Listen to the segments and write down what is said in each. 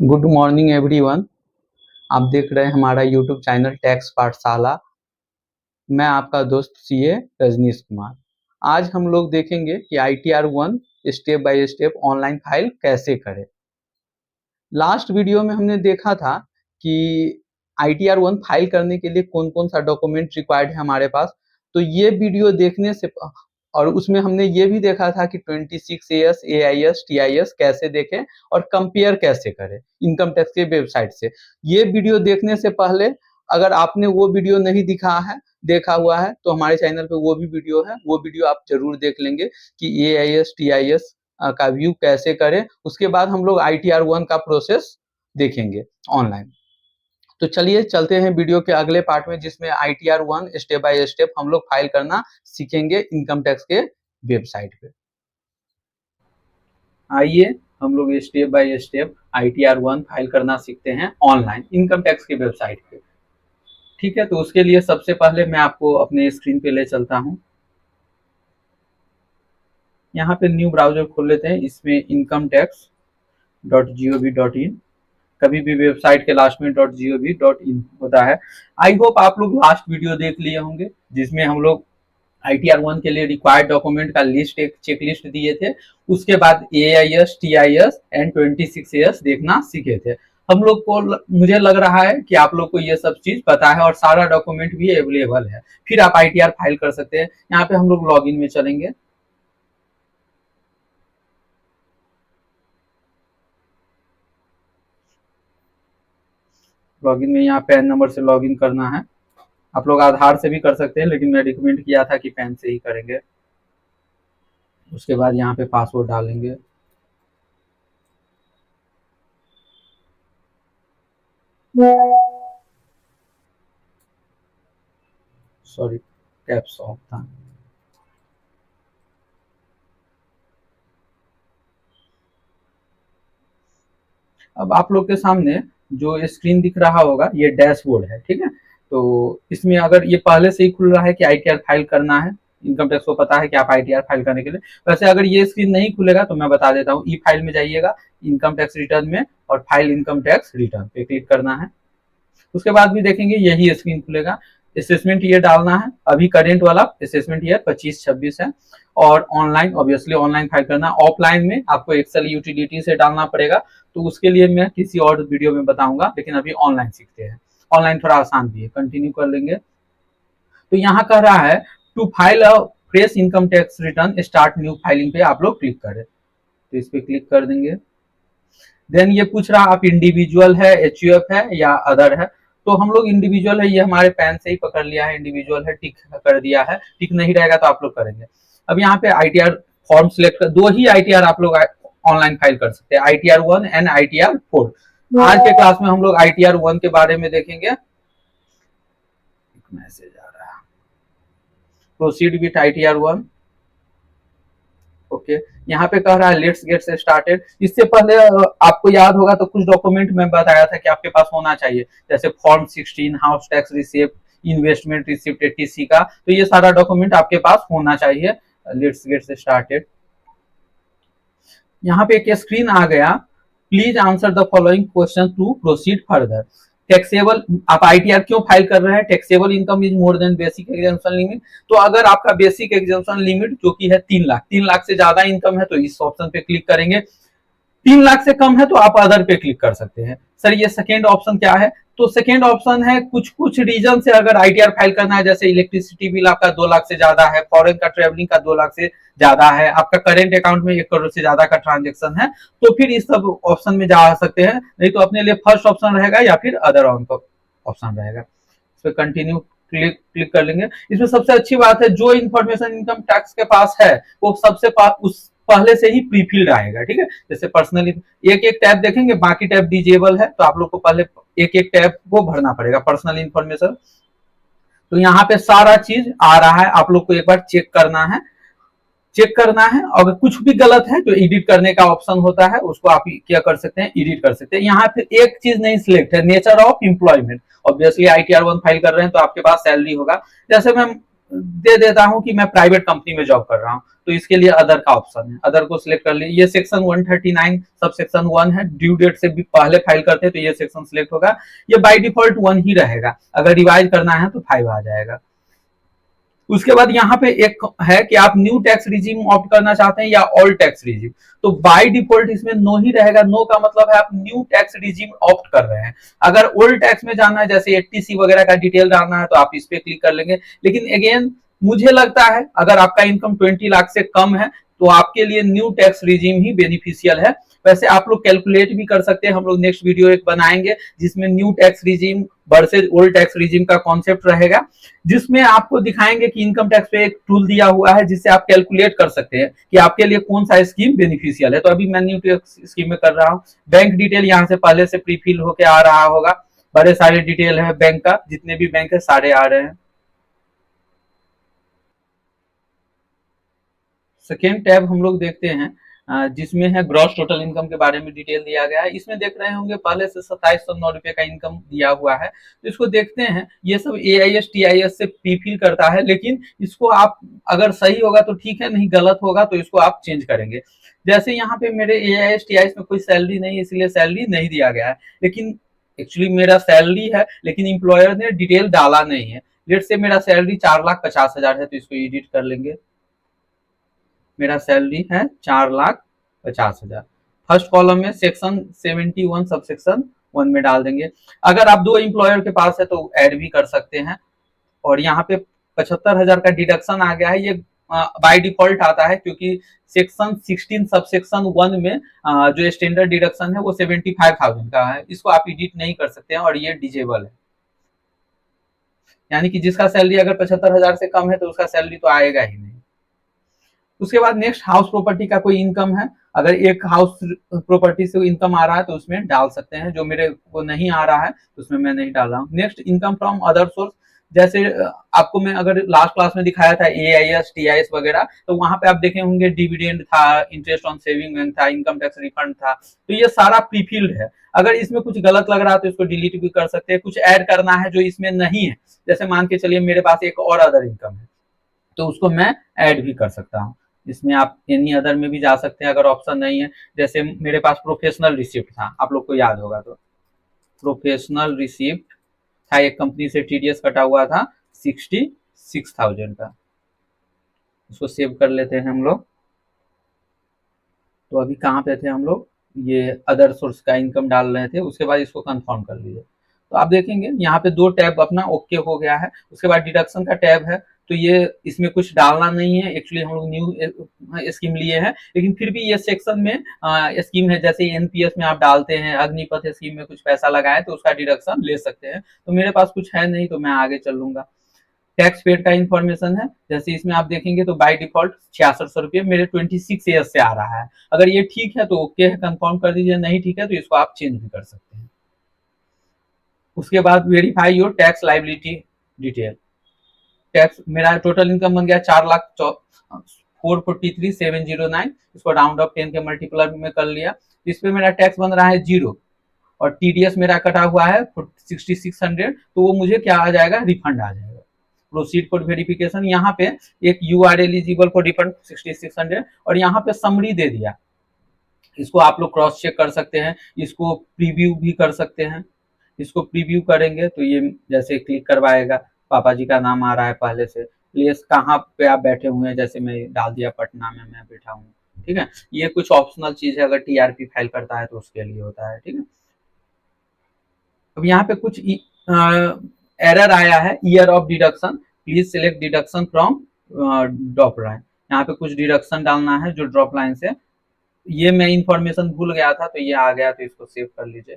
Good morning everyone. आप देख रहे हैं हमारा यूट्यूब चैनल टैक्स पाठशाला। मैं आपका दोस्त सीए रजनीश कुमार। आज हम लोग देखेंगे कि ITR-1 step by step online file कैसे करें। लास्ट वीडियो में हमने देखा था कि ITR-1 फाइल करने के लिए कौन कौन सा डॉक्यूमेंट रिक्वायर्ड है हमारे पास। तो ये वीडियो देखने से और उसमें हमने ये भी देखा था कि 26AS AIS TIS कैसे देखें और कंपेयर कैसे करें इनकम टैक्स के वेबसाइट से। ये वीडियो देखने से पहले अगर आपने वो वीडियो नहीं देखा हुआ है तो हमारे चैनल पे वो भी वीडियो है, वो वीडियो आप जरूर देख लेंगे कि AIS TIS का व्यू कैसे करें। उसके बाद हम लोग ITR-1 का प्रोसेस देखेंगे ऑनलाइन। तो चलिए चलते हैं वीडियो के अगले पार्ट में, जिसमें ITR-1 स्टेप बाय स्टेप हम लोग फाइल करना सीखेंगे इनकम टैक्स के वेबसाइट पे। आइए हम लोग step by step ITR-1 file करना सीखते हैं ऑनलाइन इनकम टैक्स के वेबसाइट पे। ठीक है, तो उसके लिए सबसे पहले मैं आपको अपने स्क्रीन पे ले चलता हूँ। यहाँ पे न्यू ब्राउजर खोल लेते हैं। इसमें incometax.gov.in, कभी भी वेबसाइट के लास्ट में .gov.in होता है। आई होप आप लोग लास्ट वीडियो देख लिए होंगे, जिसमें हम लोग ITR-1 के लिए रिक्वायर्ड डॉक्यूमेंट का लिस्ट, एक चेकलिस्ट दिए थे। उसके बाद AIS TIS एंड 26AS देखना सीखे थे। हम लोग को, मुझे लग रहा है कि आप लोग को ये सब चीज पता है और सारा डॉक्यूमेंट भी अवेलेबल है। फिर आप ITR फाइल कर सकते हैं। यहाँ पे हम लोग लॉगिन में चलेंगे। लॉगिन में यहाँ पैन नंबर से लॉगिन करना है। आप लोग आधार से भी कर सकते हैं, लेकिन मैं रिकमेंड किया था कि पैन से ही करेंगे। उसके बाद यहाँ पे पासवर्ड डालेंगे। सॉरी, कैप्स ऑफ था। अब आप लोग के सामने जो स्क्रीन दिख रहा होगा, ये डैशबोर्ड है। ठीक है, तो इसमें अगर ये पहले से ही खुल रहा है कि ITR फाइल करना है, इनकम टैक्स को पता है कि आप ITR फाइल करने के लिए। वैसे अगर ये स्क्रीन नहीं खुलेगा तो मैं बता देता हूँ। ई फाइल में जाइएगा, इनकम टैक्स रिटर्न में, और फाइल इनकम टैक्स रिटर्न पे क्लिक करना है। उसके बाद भी देखेंगे यही स्क्रीन खुलेगा। असेसमेंट ईयर डालना है। अभी करेंट वाला असेसमेंट ईयर 25-26 है। और ऑनलाइन, ऑब्वियसली ऑनलाइन फाइल करना। ऑफलाइन में आपको एक्सेल यूटिलिटी से डालना पड़ेगा, तो उसके लिए मैं किसी और वीडियो में बताऊंगा, लेकिन अभी ऑनलाइन सीखते हैं। ऑनलाइन थोड़ा आसान भी है, कंटिन्यू कर लेंगे। तो यहाँ कह रहा है to file a fresh income tax return start new filing पे आप लोग क्लिक करें, तो इस पे क्लिक कर देंगे। देन ये पूछ रहा आप इंडिविजुअल है, HUF है या अदर है। तो हम लोग इंडिविजुअल है, ये हमारे पैन से ही पकड़ लिया है, इंडिविजुअल है, टिक कर दिया है। टिक नहीं रहेगा तो आप लोग करेंगे। अब यहाँ पे ITR फॉर्म सिलेक्ट कर, दो ही ITR आप लोग ऑनलाइन फाइल कर सकते हैं, ITR-1 एंड ITR-4। आज के क्लास में हम लोग ITR-1 के बारे में देखेंगे। मैसेज आ रहा है, प्रोसीड विथ ITR-1। ओके, यहाँ पे कह रहा है लेट्स गेट स्टार्टेड। इससे पहले आपको याद होगा तो कुछ डॉक्यूमेंट में बताया था कि आपके पास होना चाहिए, जैसे form 16, house tax receipt, investment receipt TC का। तो ये सारा डॉक्यूमेंट आपके पास होना चाहिए। Let's get started. यहाँ पे एक स्क्रीन आ गया, please answer the following question to proceed further. Taxable, आप ITR क्यों फाइल कर रहे हैं? Taxable income is more than basic exemption limit. तो अगर आपका बेसिक एग्जाम्पशन लिमिट जो कि है 3 लाख, 3 लाख से ज्यादा इनकम है तो इस ऑप्शन पे क्लिक करेंगे। 3 लाख से कम है तो आप अदर पे क्लिक कर सकते हैं। सर ये सेकेंड ऑप्शन क्या है? तो सेकेंड ऑप्शन है कुछ कुछ रीजन से अगर ITR फाइल करना है, जैसे इलेक्ट्रिसिटी बिल आपका 2 लाख से ज्यादा है, फॉरेन का ट्रेवलिंग का 2 लाख से ज्यादा है, आपका करेंट अकाउंट में 1 करोड़ से ज्यादा का ट्रांजेक्शन है, तो फिर इस सब ऑप्शन में जा सकते हैं। नहीं तो अपने लिए फर्स्ट ऑप्शन रहेगा या फिर अदर ऑप्शन रहेगा। इस पर कंटिन्यू क्लिक क्लिक कर लेंगे। इसमें सबसे अच्छी बात है, जो इन्फॉर्मेशन इनकम टैक्स के पास है वो सबसे उस पहले से ही प्रीफिल्ड आएगा। ठीक है, जैसे पर्सनली एक एक टैब देखेंगे, बाकी टैब डिजेबल है, तो आप लोग को पहले एक एक टैब को भरना पड़ेगा, पर्सनल इन्फॉर्मेशन। तो यहाँ पे सारा चीज आ रहा है, आप लोग को एक बार चेक करना है। अगर कुछ भी गलत है तो एडिट करने का ऑप्शन होता है, उसको आप क्या कर सकते हैं, एडिट कर सकते हैं। यहाँ पे एक चीज नहीं सिलेक्ट है, nature of employment. Obviously ITR-1 file कर रहे हैं तो आपके पास सैलरी होगा। जैसे मैं दे देता हूं कि मैं प्राइवेट कंपनी में जॉब कर रहा हूं, तो इसके लिए अदर का ऑप्शन है, अदर को सिलेक्ट कर लीजिए। ये सेक्शन 139 सब सेक्शन 1 है, ड्यू डेट से भी पहले फाइल करते हैं तो ये सेक्शन सिलेक्ट होगा। ये बाय डिफॉल्ट 1 ही रहेगा, अगर रिवाइज करना है तो 5 आ जाएगा। उसके बाद यहाँ पे एक है कि आप न्यू टैक्स रिजीम ऑप्ट करना चाहते हैं या ओल्ड टैक्स रिजीम, तो बाय डिफॉल्ट इसमें नो ही रहेगा। नो का मतलब है आप न्यू टैक्स रिजीम ऑप्ट कर रहे हैं। अगर ओल्ड टैक्स में जाना है, जैसे 80C वगैरह का डिटेल डालना है, तो आप इस पे क्लिक कर लेंगे। लेकिन अगेन मुझे लगता है अगर आपका इनकम 20 लाख से कम है तो आपके लिए न्यू टैक्स रिजीम ही बेनिफिशियल है। वैसे आप लोग कैलकुलेट भी कर सकते हैं, हम लोग नेक्स्ट वीडियो एक बनाएंगे जिसमें new tax regime versus old tax regime का कॉन्सेप्ट रहेगा, जिसमें आपको दिखाएंगे कि इनकम टैक्स पे एक टूल दिया हुआ है जिससे आप कैलकुलेट कर सकते हैं कि आपके लिए कौन सा स्कीम बेनिफिशियल है। तो अभी मैं न्यू टैक्स स्कीम में कर रहा हूँ। बैंक डिटेल यहाँ से पहले से प्री फिल होके आ रहा होगा, बड़े सारे डिटेल है बैंक का, जितने भी बैंक है सारे आ रहे हैं। सेकेंड टैब हम लोग देखते हैं जिसमें है ग्रॉस टोटल इनकम के बारे में डिटेल दिया गया है। इसमें देख रहे होंगे पहले से 2709 रुपए का इनकम दिया हुआ है, तो इसको देखते हैं। ये सब AIS TIS से पीफिल करता है, लेकिन इसको आप अगर सही होगा तो ठीक है, नहीं गलत होगा तो इसको आप चेंज करेंगे। जैसे यहाँ पे मेरे AIS TIS में कोई सैलरी नहीं है, इसलिए सैलरी नहीं दिया गया है, लेकिन एक्चुअली मेरा सैलरी है लेकिन इंप्लॉयर ने डिटेल डाला नहीं है। लेट से मेरा सैलरी 4,50,000 है, तो इसको एडिट कर लेंगे। मेरा सैलरी है 4,50,000। फर्स्ट कॉलम में सेक्शन 71 सब सेक्शन 1 में डाल देंगे। अगर आप 2 एम्प्लॉयर के पास है तो ऐड भी कर सकते हैं। और यहाँ पे 75,000 का डिडक्शन आ गया है, ये बाय डिफॉल्ट आता है क्योंकि सेक्शन 16 सब सेक्शन 1 में जो स्टैंडर्ड डिडक्शन है वो 75,000 का है, इसको आप एडिट नहीं कर सकते हैं और ये डिजेबल है। यानी कि जिसका सैलरी अगर 75,000 से कम है तो उसका सैलरी तो आएगा ही नहीं। उसके बाद नेक्स्ट हाउस प्रॉपर्टी का कोई इनकम है, अगर एक हाउस प्रॉपर्टी से इनकम आ रहा है तो उसमें डाल सकते हैं। जो मेरे को नहीं आ रहा है तो उसमें मैं नहीं डाल रहा हूँ। Next income from other source, जैसे आपको मैं अगर लास्ट क्लास में दिखाया था AIS TIS वगैरह, तो वहां पे आप देखे होंगे डिविडेंड था, इंटरेस्ट ऑन सेविंग बैंक था, इनकम टैक्स रिफंड था, तो ये सारा प्रीफिल्ड है। अगर इसमें कुछ गलत लग रहा है तो इसको डिलीट भी कर सकते हैं। कुछ ऐड करना है जो इसमें नहीं है, जैसे मान के चलिए मेरे पास एक और अदर इनकम है तो उसको मैं ऐड भी कर सकता हूँ। इसमें आप एनी अदर में भी जा सकते हैं अगर ऑप्शन नहीं है। जैसे मेरे पास प्रोफेशनल रिसिप्ट था, आप लोग को याद होगा तो प्रोफेशनल रिसिप्ट था, एक कंपनी से TDS कटा हुआ था 66,000 का। इसको सेव कर लेते हैं हम लोग। तो अभी कहाँ पे थे हम लोग, ये अदर सोर्स का इनकम डाल रहे थे। उसके बाद इसको कंफर्म कर लीजिए। तो आप देखेंगे यहाँ पे 2 टैब अपना ओके हो गया है। उसके बाद डिडक्शन का टैब है, तो ये इसमें कुछ डालना नहीं है। एक्चुअली हम लोग न्यू स्कीम लिए हैं, लेकिन फिर भी ये सेक्शन में स्कीम है, जैसे NPS में आप डालते हैं, अग्निपथ स्कीम में कुछ पैसा लगाए तो उसका डिडक्शन ले सकते हैं। तो मेरे पास कुछ है नहीं तो मैं आगे चलूंगा। टैक्स पेड का इन्फॉर्मेशन है, जैसे इसमें आप देखेंगे तो बाय डिफॉल्ट 6600 रुपये मेरे 26 ईयर्स से आ रहा है। अगर ये ठीक है तो ओके है, कंफर्म कर दीजिए, नहीं ठीक है तो इसको आप चेंज भी कर सकते हैं। उसके बाद verify your tax liability detail. Tax मेरा टोटल इनकम बन गया 4,04,43,709। इसको राउंड ऑफ 10 के मल्टीप्लर में कर लिया। इस पे मेरा टैक्स बन रहा है 0 और TDS मेरा कटा हुआ है 6600, तो वो मुझे क्या आ जाएगा, रिफंड आ जाएगा। प्रोसीड फॉर वेरिफिकेशन, यहाँ पे एक UR एलिजिबल फॉर रिफंड 6600 और यहाँ पे समरी दे दिया। इसको आप लोग क्रॉस चेक कर सकते हैं, इसको प्रीव्यू भी कर सकते हैं। इसको प्रीव्यू करेंगे तो ये जैसे क्लिक करवाएगा, पापा जी का नाम आ रहा है पहले से, प्लेस कहाँ पे आप बैठे हुए हैं, जैसे मैं डाल दिया पटना में मैं बैठा हूँ। ठीक है, ये कुछ ऑप्शनल चीज है, अगर TRP फाइल करता है तो उसके लिए होता है। ठीक है, अब यहाँ पे कुछ एरर आया है, year of deduction, please select deduction from drop line. यहाँ पे कुछ डिडक्शन डालना है जो ड्रॉप लाइन से, ये मैं इंफॉर्मेशन भूल गया था तो ये आ गया, तो इसको सेव कर लीजिए।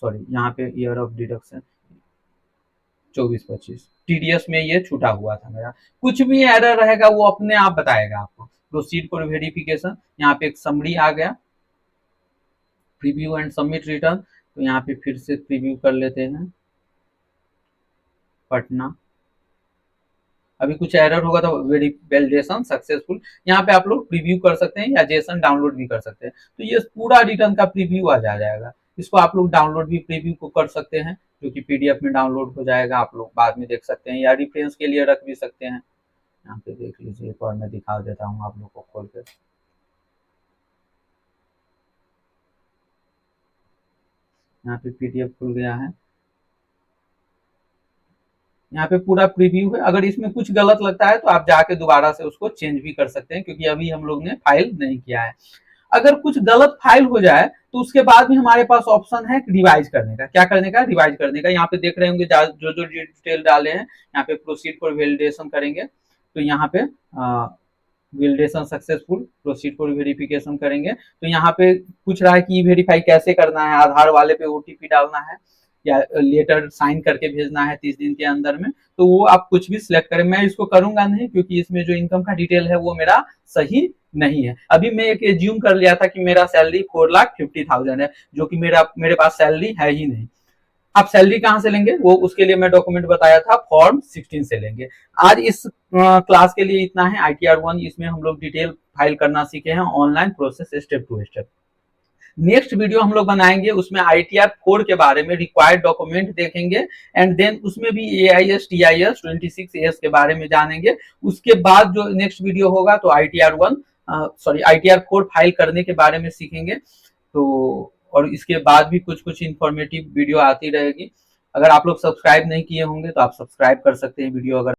सॉरी, यहाँ पे ईयर ऑफ डिडक्शन 24-25 TDS में ये छूटा हुआ था मेरा। कुछ भी एरर रहेगा वो अपने आप बताएगा आपको। प्रोसीड फॉर वेरिफिकेशन, यहाँ पे एक समरी आ गया, प्रीव्यू एंड सबमिट रिटर्न, तो यहाँ पे फिर से प्रीव्यू कर लेते हैं पटना। अभी कुछ एरर होगा तो वेलिडेशन सक्सेसफुल, यहाँ पे आप लोग प्रीव्यू कर सकते हैं या जेसन डाउनलोड भी कर सकते हैं। तो ये पूरा रिटर्न का प्रीव्यू आ जाएगा, इसको आप लोग डाउनलोड भी प्रीव्यू को कर सकते हैं। जो कि पीडीएफ में डाउनलोड हो जाएगा, आप लोग बाद में देख सकते हैं या रेफरेंस के लिए रख भी सकते हैं। यहाँ पे देख लीजिए, एक बार मैं दिखा देता हूँ आप लोग को खोल कर। यहाँ पे पीडीएफ खुल गया है, यहाँ पे पूरा प्रीव्यू है। अगर इसमें कुछ गलत लगता है तो आप जाके दोबारा से उसको चेंज भी कर सकते हैं, क्योंकि अभी हम लोग ने फाइल नहीं किया है। अगर कुछ गलत फाइल हो जाए तो उसके बाद भी हमारे पास ऑप्शन है रिवाइज करने का। क्या करने का? रिवाइज करने का। यहाँ पे देख रहे होंगे जो जो डिटेल डाले हैं, यहाँ पे प्रोसीड फॉर वेलिडेशन करेंगे तो यहाँ पे validation successful, proceed for verification करेंगे तो यहाँ पे पूछ रहा है कि वेरीफाई कैसे करना है, आधार वाले पे ओटीपी डालना है या लेटर साइन करके भेजना है 30 दिन के अंदर में, तो वो आप कुछ भी सिलेक्ट करें। मैं इसको करूंगा नहीं, क्योंकि इसमें जो इनकम का डिटेल है वो मेरा सही नहीं है। अभी मैं एक एज्यूम कर लिया था कि मेरा सैलरी 4,50,000 है, जो कि मेरे पास सैलरी है ही नहीं। आप सैलरी कहाँ से लेंगे, वो उसके लिए मैं डॉक्यूमेंट बताया था, फॉर्म 16 से लेंगे। आज इस क्लास के लिए इतना है। ITR1 इसमें हम लोग डिटेल फाइल करना सीखे हैं, online process step to step. Next video हम लोग बनाएंगे, उसमें ITR4 के बारे में रिक्वायर्ड डॉक्यूमेंट देखेंगे, एंड देन उसमें भी AIS TIS 26AS के बारे में जानेंगे। उसके बाद जो नेक्स्ट वीडियो होगा तो ITR4 फाइल करने के बारे में सीखेंगे। तो और इसके बाद भी कुछ कुछ इंफॉर्मेटिव वीडियो आती रहेगी। अगर आप लोग सब्सक्राइब नहीं किए होंगे तो आप सब्सक्राइब कर सकते हैं वीडियो अगर